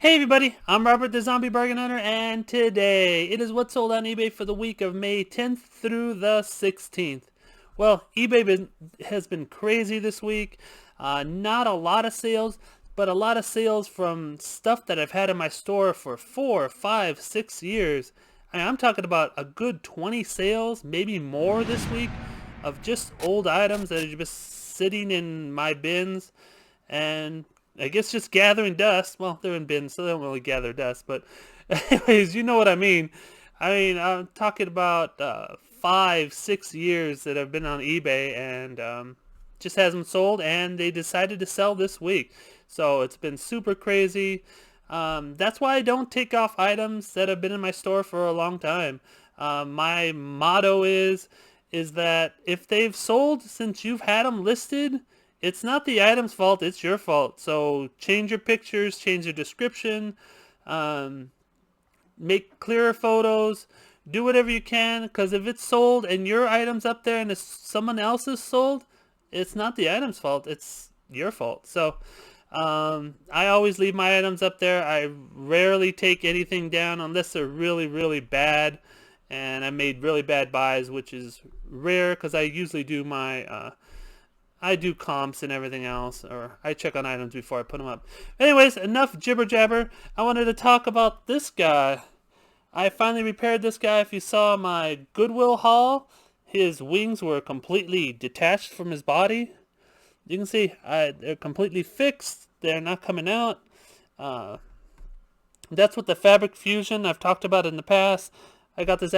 Hey everybody, I'm Robert the Zombie Bargain Hunter, and today it is what sold on eBay for the week of May 10th through the 16th. Well, has been crazy this week. Not a lot of sales, but a lot of sales from stuff that I've had in my store for 4, 5, 6 years. I'm talking about a good 20 sales, maybe more this week, of just old items that are just sitting in my bins and I guess just gathering dust. Well, they're in bins, so they don't really gather dust. But anyways, you know what I mean. I'm talking about 5, 6 years that I've been on eBay and just hasn't sold. And they decided to sell this week. So it's been super crazy. That's why I don't take off items that have been in my store for a long time. My motto is that if they've sold since you've had them listed, it's not the item's fault, it's your fault. So change your pictures, change your description, um, make clearer photos, do whatever you can, because if it's sold and your item's up there and it's someone else's sold, it's not the item's fault, it's your fault. So I always leave my items up there. I rarely take anything down unless they're really, really bad. And I made really bad buys, which is rare because I usually do I do comps and everything else, or I check on items before I put them up. Anyways, enough jibber jabber. I wanted to talk about this guy. I finally repaired this guy. If you saw my Goodwill haul, his wings were completely detached from his body. You can see they're completely fixed. They're not coming out. Uh, that's with the fabric fusion I've talked about in the past. I got this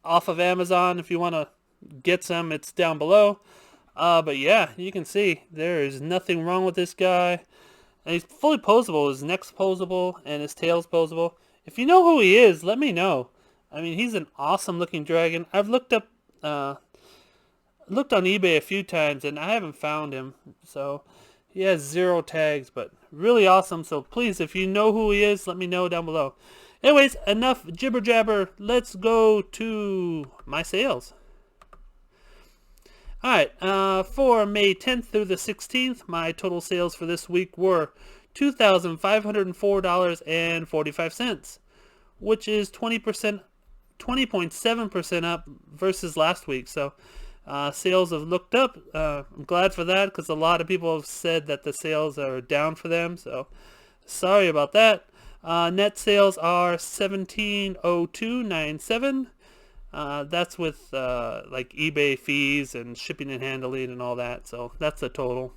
off of Amazon. If you want to get some, it's down below. But yeah, you can see there is nothing wrong with this guy. And he's fully posable. His neck's posable and his tail's posable. If you know who he is, let me know. I mean, he's an awesome looking dragon. I've looked on eBay a few times and I haven't found him. So he has 0 tags, but really awesome. So please, if you know who he is, let me know down below. Anyways, enough jibber jabber. Let's go to my sales. Alright, for May 10th through the 16th, my total sales for this week were $2,504.45, which is 20.7% up versus last week. So sales have looked up. I'm glad for that because a lot of people have said that the sales are down for them. So sorry about that. Net sales are $1702.97. That's with like eBay fees and shipping and handling and all that. So that's the total.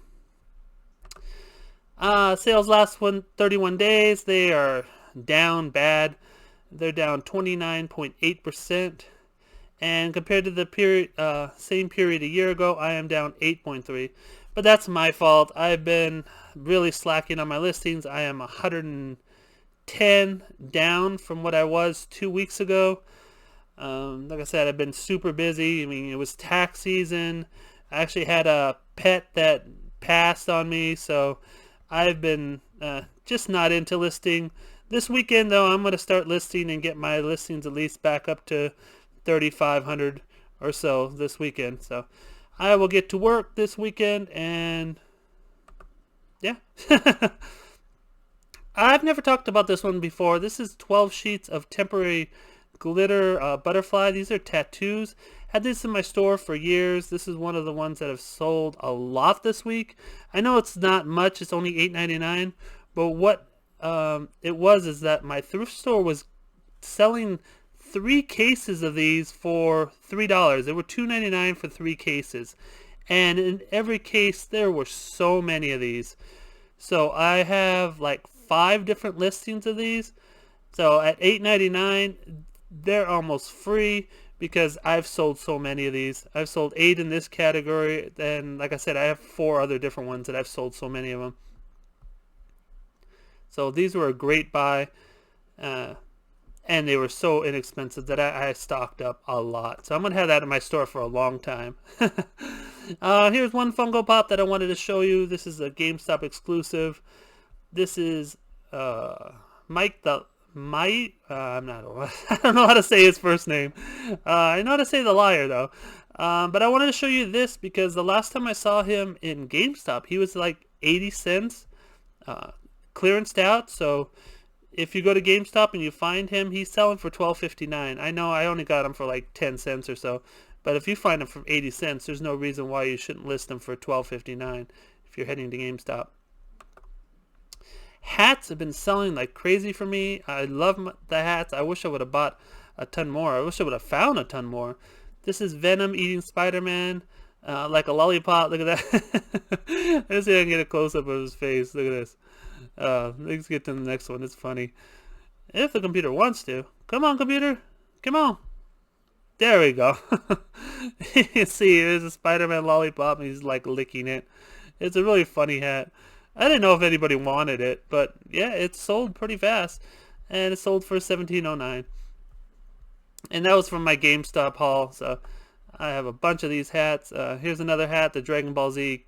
Sales last 31 days. They are down bad. They're down 29.8%. And compared to the same period a year ago, I am down 8.3%. But that's my fault. I've been really slacking on my listings. I am 110 down from what I was 2 weeks ago. Like I said, I've been super busy. I mean, it was tax season. I actually had a pet that passed on me, so I've been just not into listing. This weekend, though, I'm going to start listing and get my listings at least back up to 3,500 or so this weekend. So I will get to work this weekend, and yeah. I've never talked about this one before. This is 12 sheets of temporary glitter butterfly. These are tattoos. Had this in my store for years. This is one of the ones that have sold a lot this week. I know it's not much. It's only $8.99. But what it was is that my thrift store was selling 3 cases of these for $3. They were $2.99 for 3 cases. And in every case, there were so many of these. So I have like 5 different listings of these. So at $8.99, they're almost free because I've sold so many of these. I've sold 8 in this category, and like I said, I have 4 other different ones that I've sold so many of them. So these were a great buy, and they were so inexpensive that I stocked up a lot. So I'm going to have that in my store for a long time. Here's one Fungal Pop that I wanted to show you. This is a GameStop exclusive. This is Mike the... I don't know how to say his first name. I know how to say the liar though. But I wanted to show you this because the last time I saw him in GameStop, he was like 80 cents clearanced out. So if you go to GameStop and you find him, he's selling for $12.59. I know I only got him for like 10 cents or so, but if you find him for 80 cents, there's no reason why you shouldn't list him for $12.59 if you're heading to GameStop. Hats have been selling like crazy for me. I love the hats. I wish I would have bought a ton more. I wish I would have found a ton more. This is Venom eating SpiderMan like a lollipop. Look at that. Let's see if I can get a close-up of his face. Look at this. Let's get to the next one. It's funny. If the computer wants to. Come on, computer. Come on. There we go. You see, there's a Spider-Man lollipop and he's like licking it. It's a really funny hat. I didn't know if anybody wanted it, but yeah, it sold pretty fast. And it sold for $17.09. And that was from my GameStop haul. So I have a bunch of these hats. Here's another hat, the Dragon Ball Z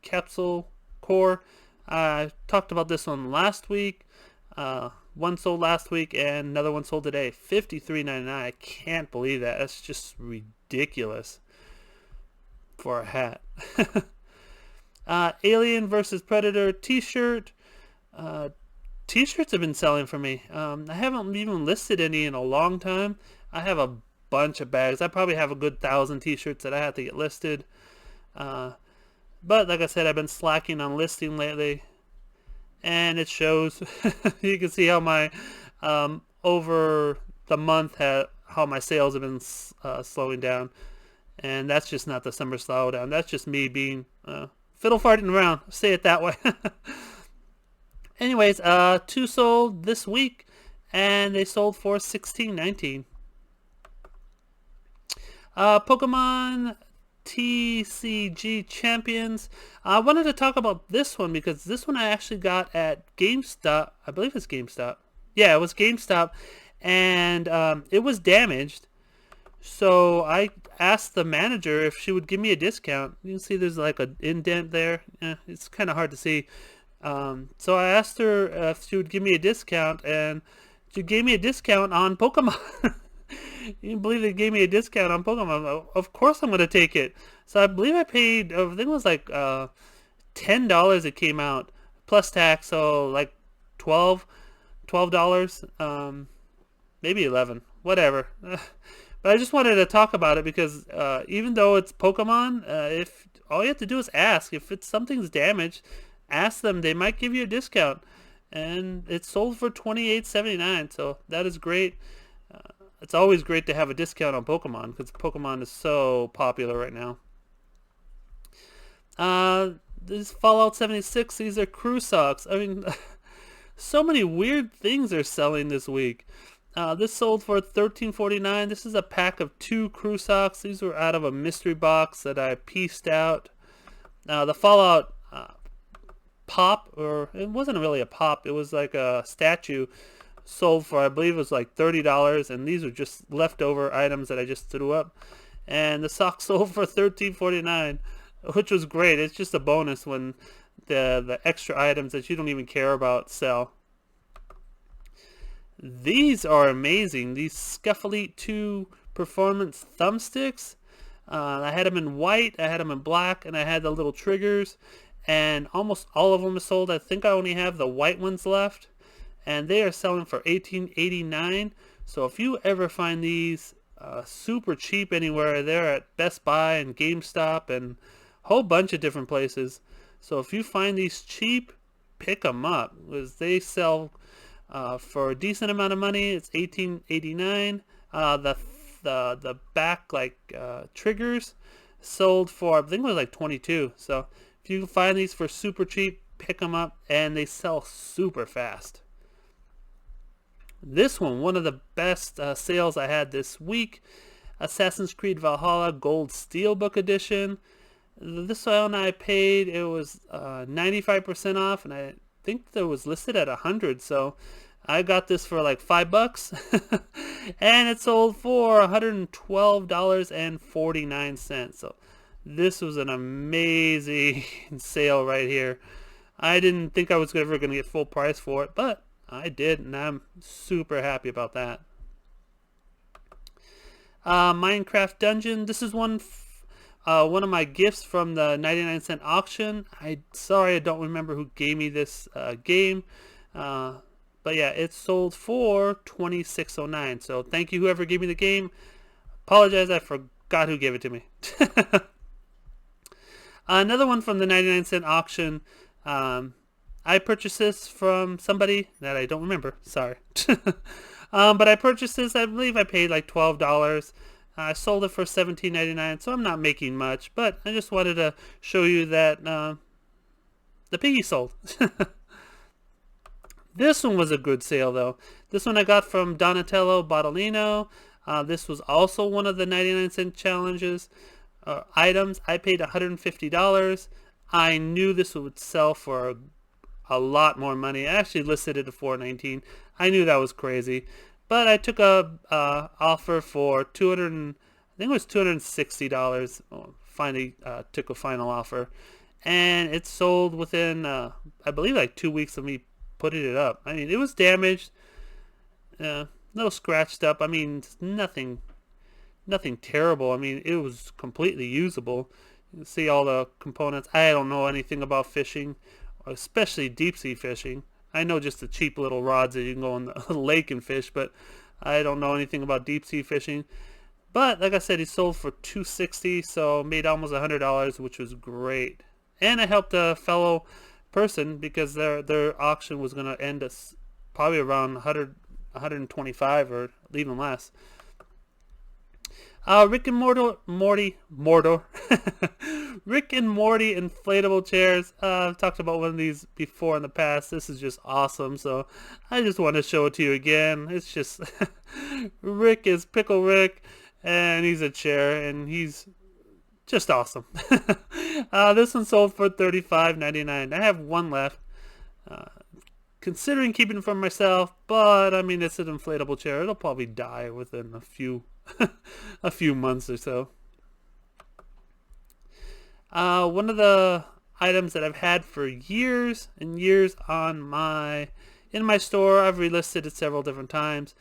capsule core. I talked about this one last week. One sold last week and another one sold today. $53.99. I can't believe that. That's just ridiculous for a hat. Alien vs. Predator t-shirt. T-shirts have been selling for me. I haven't even listed any in a long time. I have a bunch of bags. I probably have a good 1,000 t-shirts that I have to get listed. But like I said, I've been slacking on listing lately. And it shows. You can see how my over the month how my sales have been slowing down, and that's just not the summer slowdown. That's just me being fiddle farting around. Say it that way. Anyways, 2 sold this week, and they sold for $16.19. Pokemon TCG Champions. I wanted to talk about this one because this one I actually got at GameStop. I believe it's GameStop. Yeah, it was GameStop, and it was damaged. So I asked the manager if she would give me a discount. You can see there's like an indent there. It's kind of hard to see. So I asked her if she would give me a discount, and she gave me a discount on Pokemon. You can believe they gave me a discount on Pokemon. Of course I'm going to take it. So I believe I paid, I think it was like $10 it came out, plus tax, so like $12, maybe 11, whatever. But I just wanted to talk about it because even though it's Pokemon, if all you have to do is ask. If something's damaged, ask them. They might give you a discount. And it sold for $28.79, so that is great. It's always great to have a discount on Pokemon because Pokemon is so popular right now. This Fallout 76, these are crew socks. I mean, so many weird things are selling this week. This sold for $13.49. This is a pack of 2 crew socks. These were out of a mystery box that I pieced out. The Fallout pop, or it wasn't really a pop, it was like a statue, sold for, I believe it was like $30, and these are just leftover items that I just threw up. And the socks sold for $13.49, which was great. It's just a bonus when the extra items that you don't even care about sell. These are amazing. These Scuffly 2 Performance thumbsticks. I had them in white, I had them in black, and I had the little triggers. And almost all of them are sold. I think I only have the white ones left. And they are selling for $18.89. So if you ever find these super cheap anywhere, they're at Best Buy and GameStop and a whole bunch of different places. So if you find these cheap, pick them up because they sell for a decent amount of money. It's $18.89. The back triggers sold for, I think it was like $22. So if you can find these for super cheap, pick them up, and they sell super fast. This one of the best sales I had this week, Assassin's Creed Valhalla Gold Steelbook Edition. This one I paid, it was 95% off, and I think that was listed at 100, so I got this for like $5, and it sold for $112.49. So this was an amazing sale right here. I didn't think I was ever going to get full price for it, but I did, and I'm super happy about that. Minecraft Dungeon. This is one of my gifts from the 99-cent auction. Sorry I don't remember who gave me this game, But yeah, it sold for $26.09. So thank you whoever gave me the game. Apologize, I forgot who gave it to me. Another one from the 99-cent auction. I purchased this from somebody that I don't remember. Sorry. But I purchased this. I believe I paid like $12. I sold it for $17.99, so I'm not making much. But I just wanted to show you that the piggy sold. This one was a good sale, though. This one I got from Donatello Botolino. This was also one of the 99-cent challenges items. I paid $150. I knew this would sell for a lot more money. I actually listed it at $419. I knew that was crazy, but I took a offer for I think it was $260. Finally took a final offer, and it sold within I believe like 2 weeks of me putting it up. I mean, it was damaged, little scratched up. I mean, nothing terrible. I mean, it was completely usable. You can see all the components. I don't know anything about fishing, especially deep sea fishing. I know just the cheap little rods that you can go in the lake and fish, but I don't know anything about deep sea fishing. But like I said, he sold for $260, so made almost $100, which was great. And I helped a fellow person because their auction was going to end us probably around 125 or even less. Rick and Morty Rick and Morty inflatable chairs. I've talked about one of these before in the past. This is just awesome, so I just want to show it to you again. It's just Rick is Pickle Rick, and he's a chair, and he's just awesome. This one sold for $35.99. I have one left. Considering keeping it for myself, but I mean, it's an inflatable chair. It'll probably die within a few a few months or so. One of the items that I've had for years and years in my store, I've relisted it several different times.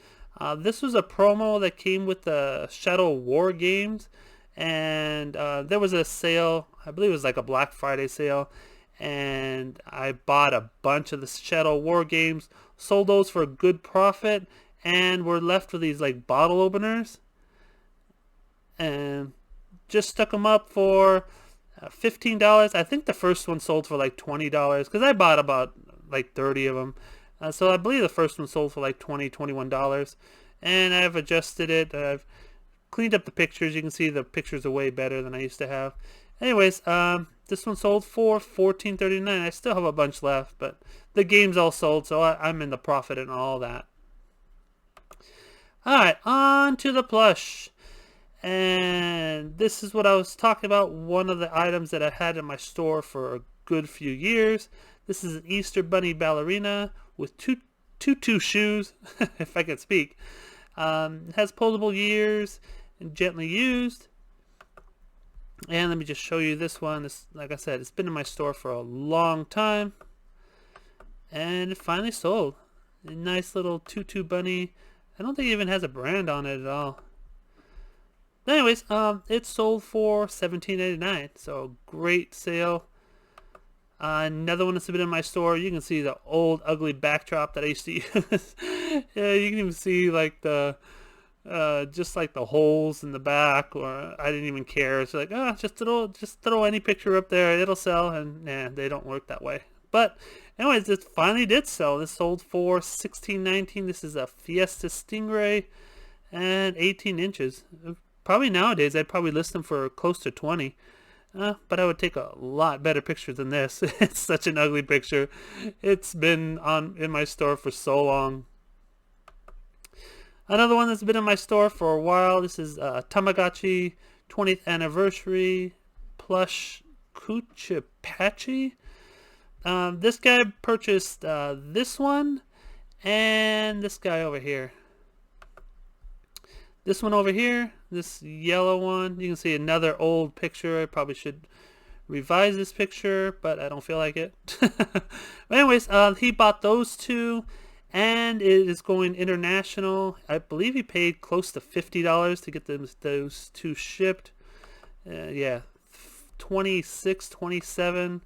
This was a promo that came with the Shadow War games, and there was a sale. I believe it was like a Black Friday sale, and I bought a bunch of the Shadow War games, sold those for a good profit, and we're left with these like bottle openers, and just stuck them up for $15. I think the first one sold for like $20 because I bought about like 30 of them. So I believe the first one sold for like $21, and I've adjusted it. I've cleaned up the pictures. You can see the pictures are way better than I used to have. Anyways, this one sold for $14.39. I still have a bunch left, but the game's all sold, so I'm in the profit and all that. Alright, on to the plush. And this is what I was talking about, one of the items that I had in my store for a good few years. This is an Easter Bunny ballerina with two shoes, if I can speak. It has pullable ears and gently used. And let me just show you this one. This, like I said, it's been in my store for a long time, and it finally sold. A nice little tutu bunny. I don't think it even has a brand on it at all. But anyways, it sold for $17.89, so great sale. Another one that's been in my store. You can see the old ugly backdrop that I used to use. Yeah, you can even see like the just like the holes in the back, or I didn't even care. It's like, just throw any picture up there, it'll sell. And nah, they don't work that way. But anyways, it finally did sell. This sold for $16.19. This is a Fiesta Stingray, and 18 inches. Probably nowadays I'd probably list them for close to 20. But I would take a lot better pictures than this. It's such an ugly picture. It's been in my store for so long. Another one that's been in my store for a while. This is Tamagotchi 20th anniversary plush kuchipachi. This guy purchased this one and this guy over here. This one over here, this yellow one. You can see another old picture. I probably should revise this picture, but I don't feel like it. But anyways, he bought those two, and it is going international. I believe he paid close to $50 to get those two shipped. Yeah, 26, 27,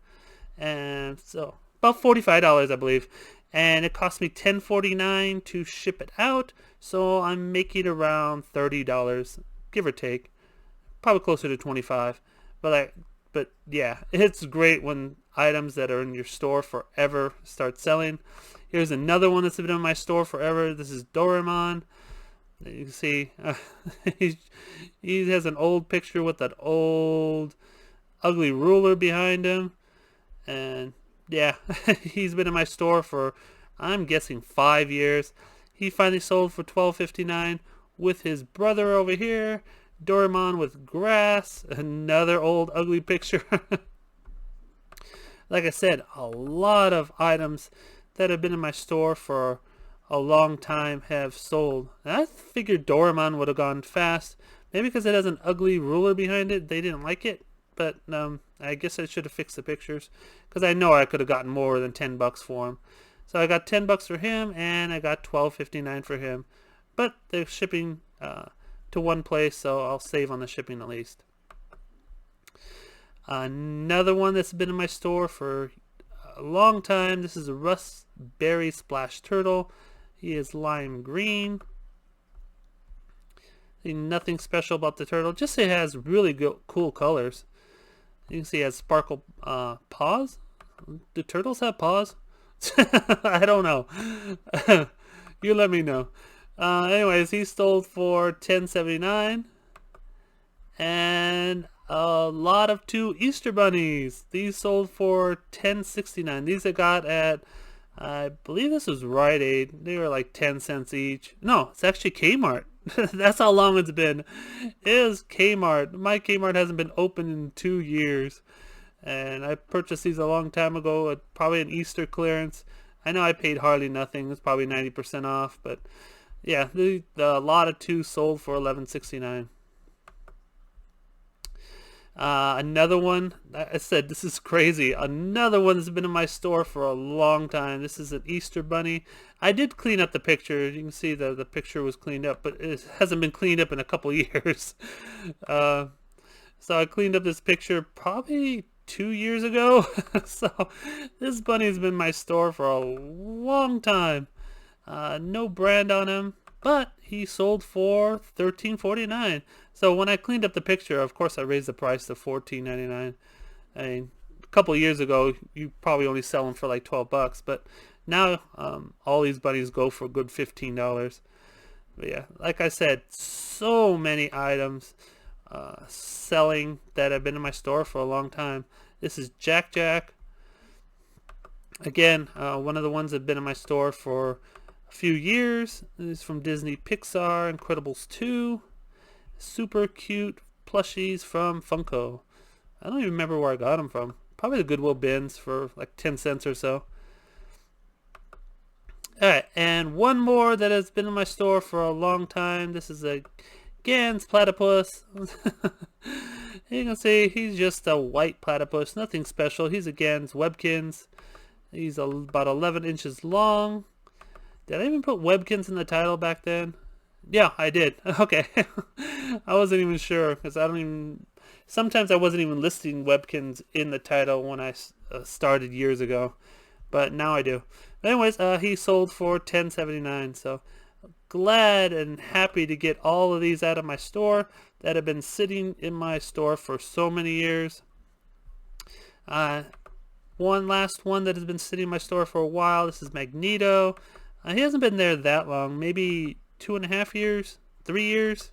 and so about $45, I believe. and it cost me $10.49 to ship it out, so I'm making around $30, give or take, probably closer to 25. But yeah, it's great when items that are in your store forever start selling. Here's another one that's been in my store forever. This is Doramon. You can see he has an old picture with that old ugly ruler behind him, and yeah, he's been in my store for, I'm guessing, 5 years. He finally sold for $12.59 with his brother over here, Doramon with grass, another old ugly picture. Like I said, a lot of items that have been in my store for a long time have sold. I figured Doramon would have gone fast. Maybe because it has an ugly ruler behind it, they didn't like it. But I guess I should have fixed the pictures, because I know I could have gotten more than $10 for him. So I got $10 for him, and I got $12.59 for him. But they're shipping to one place, so I'll save on the shipping at least. Another one that's been in my store for a long time. This is a Raspberry Splash Turtle. He is lime green. Nothing special about the turtle, just it has really cool colors. You can see it has sparkle paws. Do turtles have paws? I don't know. You let me know. Anyways, he sold for $10.79. And a lot of 2 Easter bunnies. These sold for $10.69. These I got at, I believe this was Rite Aid. They were like 10 cents each. No, it's actually Kmart. That's how long it's been. It is Kmart. My Kmart hasn't been open in 2 years. And I purchased these a long time ago at probably an Easter clearance. I know I paid hardly nothing. It's probably 90% off. But yeah, the lot of 2 sold for $11.69. Another one, I said this is crazy. Another one that's been in my store for a long time. This is an Easter bunny. I did clean up the picture. You can see the picture was cleaned up, but it hasn't been cleaned up in a couple years. So I cleaned up this picture probably 2 years ago. So this bunny's been in my store for a long time. No brand on him, but he sold for $13.49. So when I cleaned up the picture, of course I raised the price to $14.99. I mean, a couple of years ago, you probably only sell them for like $12, but now all these bunnies go for a good $15. But yeah, like I said, so many items selling that have been in my store for a long time. This is Jack Jack. Again, one of the ones that have been in my store for a few years. This is from Disney Pixar, Incredibles 2. Super cute plushies from Funko. I don't even remember where I got them from. Probably the Goodwill bins for like 10 cents or so. Alright, and one more that has been in my store for a long time. This is a Ganz platypus. You can see he's just a white platypus. Nothing special. He's a Ganz Webkins. He's about 11 inches long. Did I even put Webkins in the title back then? Yeah, I did. Okay. I wasn't even sure, because sometimes I wasn't even listing Webkins in the title when I started years ago, but now I do. But anyways, he sold for $10.79, so glad and happy to get all of these out of my store that have been sitting in my store for so many years. One last one that has been sitting in my store for a while. This is Magneto. He hasn't been there that long, maybe 2.5 years, 3 years.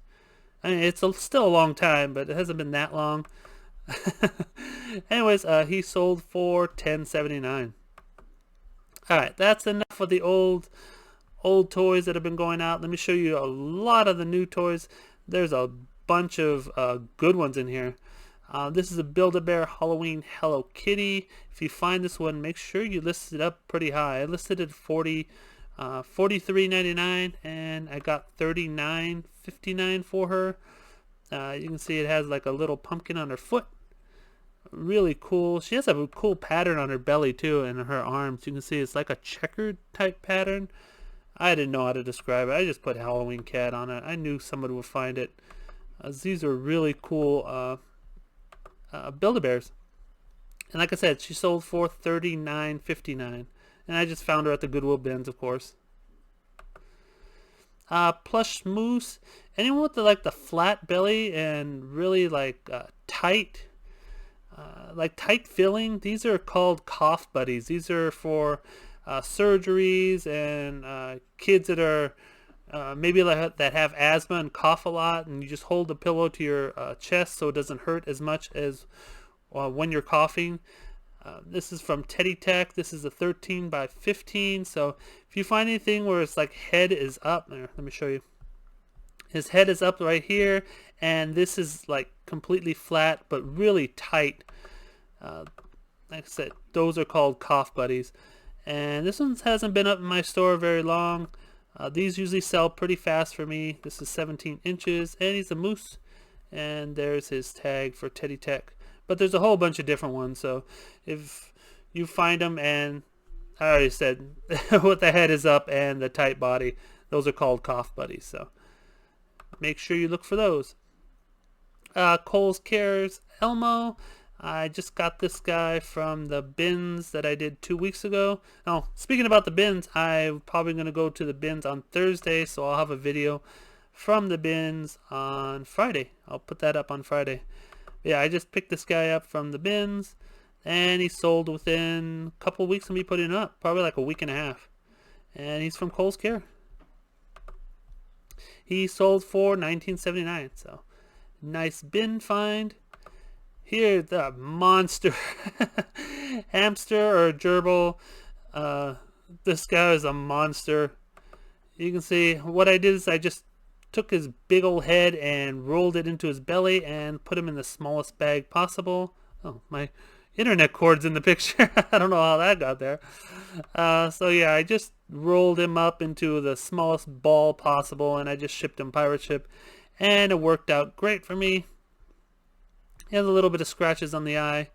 I mean, it's still a long time, but it hasn't been that long. Anyways, he sold for $10.79. Alright, that's enough for the old toys that have been going out. Let me show you a lot of the new toys. There's a bunch of good ones in here. This is a Build-A-Bear Halloween Hello Kitty. If you find this one, make sure you list it up pretty high. I listed it $43.99, and I got $39.59 for her. You can see it has like a little pumpkin on her foot. Really cool. She has a cool pattern on her belly too, and her arms. You can see it's like a checkered type pattern. I didn't know how to describe it. I just put Halloween cat on it. I knew somebody would find it. These are really cool Build-A-Bears. And like I said, she sold for $39.59. And I just found her at the Goodwill bins, of course. Plush Moose. Anyone with the flat belly and really tight filling, these are called cough buddies. These are for surgeries and kids that are maybe that have asthma and cough a lot, and you just hold the pillow to your chest so it doesn't hurt as much as when you're coughing. This is from Teddy Tech. This is a 13 by 15. So if you find anything where it's like head is up, there, let me show you. His head is up right here, and this is like completely flat but really tight. Like I said, those are called cough buddies. And this one hasn't been up in my store very long. These usually sell pretty fast for me. This is 17 inches, and he's a moose. And there's his tag for Teddy Tech. But there's a whole bunch of different ones, so if you find them, and I already said with the head is up and the tight body, those are called cough buddies, so make sure you look for those. Kohl's Cares Elmo. I just got this guy from the bins that I did 2 weeks ago. Oh, speaking about the bins, I'm probably going to go to the bins on Thursday, so I'll have a video from the bins on Friday. I'll put that up on Friday. Yeah, I just picked this guy up from the bins, and he sold within a couple weeks of me putting it up, probably like a week and a half. And he's from Kohl's Care. He sold for $19.79, so nice bin find. Here, the monster hamster or gerbil. This guy is a monster. You can see what I did is I just took his big old head and rolled it into his belly and put him in the smallest bag possible. Oh, my internet cord's in the picture. I don't know how that got there. So yeah, I just rolled him up into the smallest ball possible, and I just shipped him pirate ship, and it worked out great for me. He has a little bit of scratches on the eye.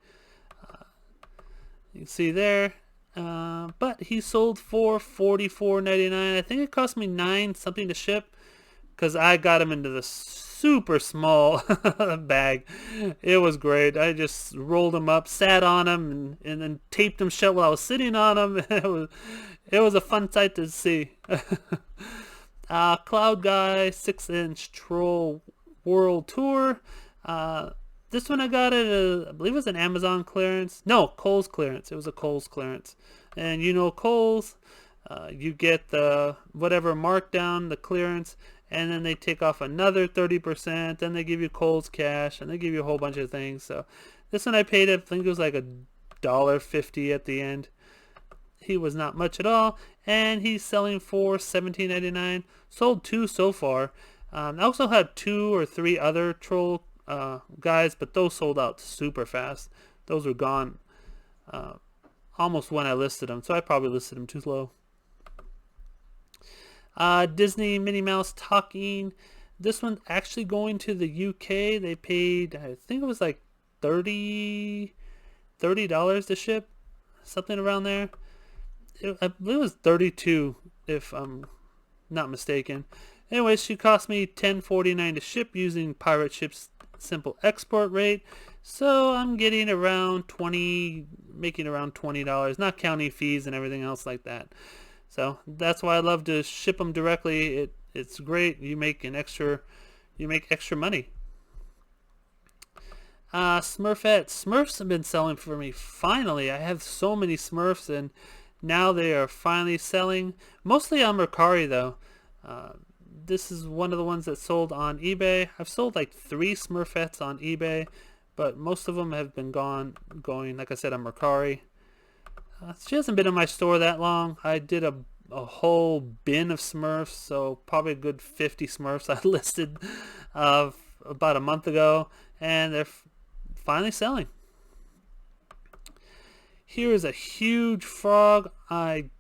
You can see there. But he sold for $44.99. I think it cost me $9 something to ship, because I got him into the super small bag. It was great. I just rolled him up, sat on him, and then taped him shut while I was sitting on him. It was a fun sight to see. Cloud Guy 6-inch Troll World Tour. This one I got at I believe it was an Amazon clearance. No, Kohl's clearance. It was a Kohl's clearance. And you know Kohl's, you get the whatever markdown, the clearance, and then they take off another 30%, then they give you Kohl's cash, and they give you a whole bunch of things. So this one I paid, I think it was like $1.50 at the end. He was not much at all, and he's selling for $17.99. Sold 2 so far. I also had 2 or 3 other troll guys, but those sold out super fast. Those were gone almost when I listed them, so I probably listed them too low. Disney Minnie Mouse talking. This one actually going to the UK. They paid, I think it was like $30 to ship, something around there. I believe it was 32 if I'm not mistaken. Anyways, she cost me $10.49 to ship using Pirate Ship's simple export rate. So I'm getting around making around $20, not counting fees and everything else like that. So that's why I love to ship them directly. It's great. You make extra money. Smurfette. Smurfs have been selling for me. Finally, I have so many Smurfs, and now they are finally selling. Mostly on Mercari though. This is one of the ones that sold on eBay. I've sold like 3 Smurfettes on eBay, but most of them have been going, like I said, on Mercari. She hasn't been in my store that long. I did a whole bin of Smurfs, so probably a good 50 Smurfs I listed about a month ago, and they're finally selling. Here is a huge frog. I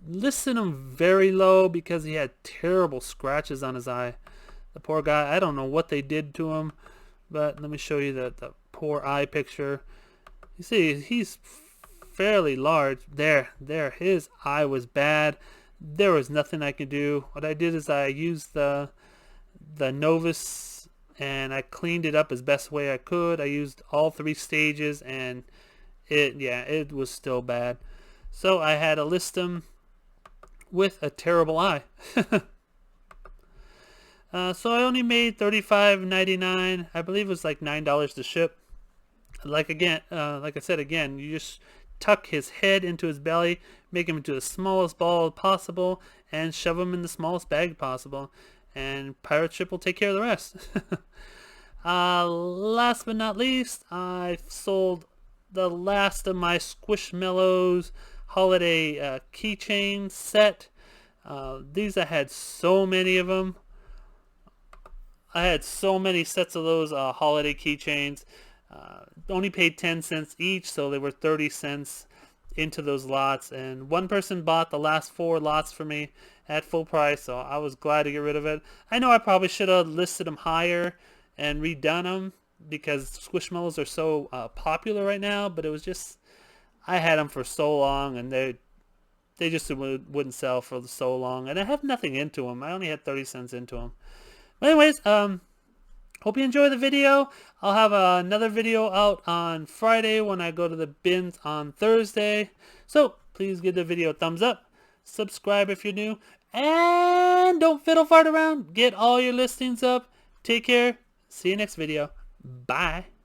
listed him very low because he had terrible scratches on his eye. The poor guy, I don't know what they did to him, but let me show you the poor eye picture. You see, he's fairly large. There, his eye was bad. There was nothing I could do. What I did is I used the Novus, and I cleaned it up as best way I could. I used all 3 stages, and it was still bad. So I had to list them with a terrible eye. So I only made $35.99. I believe it was like $9 to ship. Like I said again, you just tuck his head into his belly, make him into the smallest ball possible, and shove him in the smallest bag possible. And pirate ship will take care of the rest. Last but not least, I sold the last of my Squishmallows holiday keychain set. These, I had so many of them. I had so many sets of those holiday keychains. Only paid 10 cents each, so they were 30 cents into those lots. And one person bought the last 4 lots for me at full price, so I was glad to get rid of it. I know I probably should have listed them higher and redone them because Squishmallows are so popular right now, but it was just, I had them for so long, and they just wouldn't sell for so long, and I have nothing into them. I only had 30 cents into them. But anyways, hope you enjoy the video. I'll have another video out on Friday when I go to the bins on Thursday. So please give the video a thumbs up, subscribe if you're new, and don't fiddle fart around. Get all your listings up. Take care. See you next video. Bye.